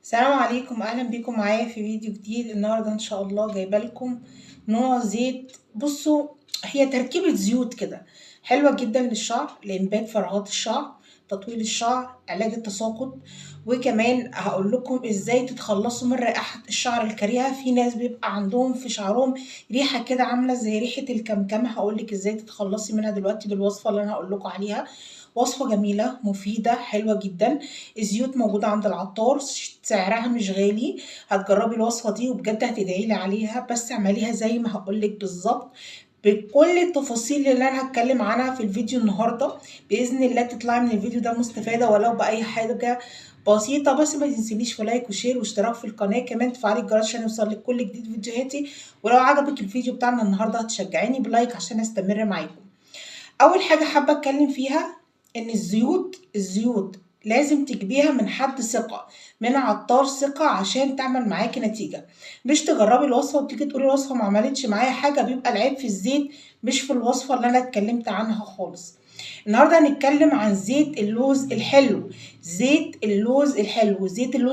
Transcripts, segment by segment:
السلام عليكم، اهلا بيكم معايا في فيديو جديد. النهارده ان شاء الله جايبه لكم نوع زيت. بصوا، هي تركيبه زيوت كده حلوه جدا للشعر، لانبات فراغات الشعر، تطويل الشعر، علاج التساقط. وكمان هقول لكم ازاي تتخلصوا من رائحه الشعر الكريهه. في ناس بيبقى عندهم في شعرهم ريحه كده عامله زي ريحه الكمكمه، هقول لك ازاي تتخلصي منها دلوقتي بالوصفه اللي انا هقول لكم عليها. وصفه جميله مفيده حلوه جدا. الزيوت موجودة عند العطار، سعرها مش غالي. هتجربي الوصفة دي وبجد هتدعيلي عليها، بس اعمليها زي ما هقولك بالظبط بكل التفاصيل اللي انا هتكلم عنها في الفيديو النهارده. باذن الله تطلعي من الفيديو ده مستفاده ولو باي حاجه بسيطه. بس ما تنسينيش في لايك وشير واشتراك في القناه، كمان تفعلي الجرس عشان يوصلك كل جديد في فيديوهاتي. ولو عجبك الفيديو بتاعنا النهارده هتشجعيني بلايك عشان استمر معاكم. اول حاجه حابه اتكلم فيها ان الزيوت لازم تجيبيها من حد ثقه، من عطار ثقه، عشان تعمل معاكي نتيجه. مش تجربي الوصفه وتيجي تقولي الوصفه ما عملتش معايا حاجه، بيبقى العيب في الزيت مش في الوصفه اللي انا اتكلمت عنها خالص. النهارده هنتكلم عن زيت اللوز الحلو. زيت اللوز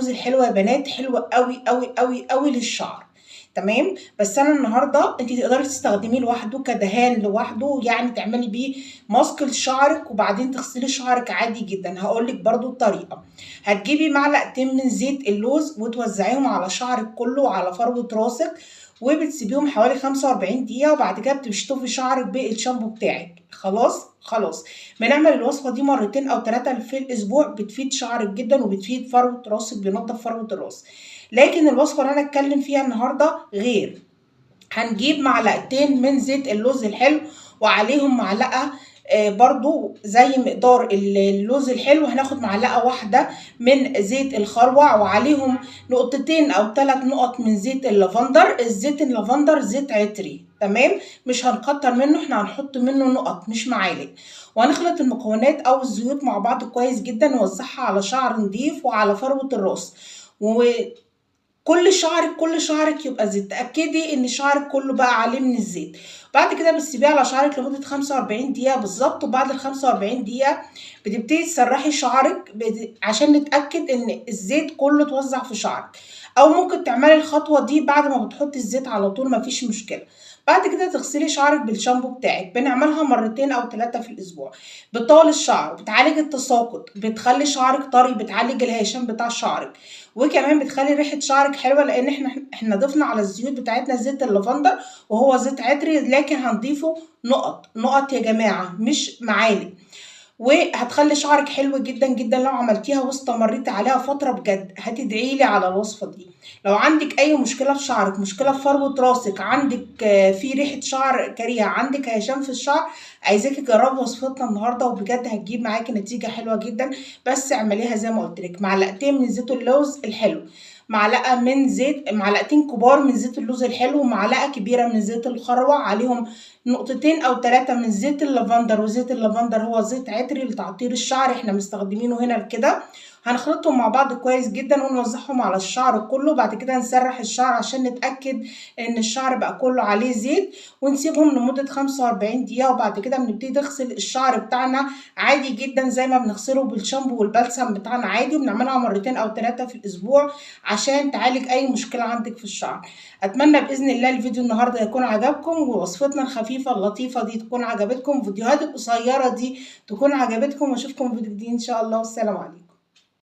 الحلو يا بنات حلو قوي قوي قوي قوي للشعر. تمام. بس انا النهارده انت تقدري تستخدميه لوحده كدهان لوحده، يعني تعملي بيه ماسك لشعرك وبعدين تغسلي شعرك عادي جدا. هقول لك برده الطريقه. هتجيبي معلقتين من زيت اللوز وتوزعيهم على شعرك كله وعلى فروه راسك، وبتسيبيهم حوالي 45 دقيقه، وبعد كده بتشطفي شعرك بالشامبو بتاعك. خلاص. بنعمل الوصفه دي مرتين او ثلاثه في الاسبوع، بتفيد شعرك جدا وبتفيد فروه راسك، بينضف فروه الراس. لكن الوصفه اللي انا اتكلم فيها النهارده غير. هنجيب معلقتين من زيت اللوز الحلو وعليهم معلقه برضو زي مقدار اللوز الحلو هناخد معلقه واحده من زيت الخروع، وعليهم نقطتين او 3 نقط من زيت اللافندر. الزيت اللافندر زيت عطري، تمام، مش هنكتر منه، احنا هنحط منه نقط مش معالق. وهنخلط المكونات او الزيوت مع بعض كويس جدا، نوزعها على شعر نضيف وعلى فروه الراس. كل شعرك يبقى زيت. تأكدي ان شعرك كله بقى عليه من الزيت. بعد كده بتسيبيه على شعرك لمدة 45 دقيقة بالظبط، وبعد ال 45 دقيقة بتبتدي تسرحي شعرك عشان نتأكد ان الزيت كله اتوزع في شعرك. او ممكن تعملي الخطوة دي بعد ما بتحطي الزيت على طول، مفيش مشكلة. بعد كده تغسلي شعرك بالشامبو بتاعك. بنعملها مرتين او 3 في الاسبوع. بتطول الشعر، بتعالج التساقط، بتخلي شعرك طري، بتعالج الهيشان بتاع شعرك، وكمان بتخلي ريحه شعرك حلوه، لان احنا ضفنا على الزيوت بتاعتنا زيت اللافندر وهو زيت عطري، لكن هنضيفه نقط يا جماعه مش معالق. وهتخلي شعرك حلو جدا جدا لو عملتيها واستمريتي عليها فتره، بجد هتدعيلي على الوصفه دي. لو عندك اي مشكله في شعرك، مشكله في فروه راسك، عندك في ريحه شعر كريهه، عندك هشام في الشعر، عايزاكي تجربي وصفتنا النهارده وبجد هتجيب معاكي نتيجه حلوه جدا. بس اعمليها زي ما قلت لك، معلقتين من زيت اللوز الحلو، معلقتين كبار من زيت اللوز الحلو، ومعلقه كبيره من زيت الخروع، عليهم نقطتين او 3 من زيت اللافندر. وزيت اللافندر هو زيت عطري لتعطير الشعر، احنا مستخدمينه هنا كده. هنخلطهم مع بعض كويس جدا ونوزعهم على الشعر كله. بعد كده نسرح الشعر عشان نتأكد ان الشعر بقى كله عليه زيت، ونسيبهم لمدة 45 دقيقة. وبعد كده بنبتدي نغسل الشعر بتاعنا عادي جدا زي ما بنغسله بالشامبو والبلسم بتاعنا عادي، وبنعملها مرتين او 3 في الاسبوع عشان تعالج اي مشكلة عندك في الشعر. اتمنى باذن الله الفيديو النهارده يكون عجبكم، ووصفتنا الخفيفة اللطيفة دي تكون عجبتكم، فيديوهات القصيرة دي تكون عجبتكم، واشوفكم في فيديو جديد ان شاء الله، والسلام عليكم.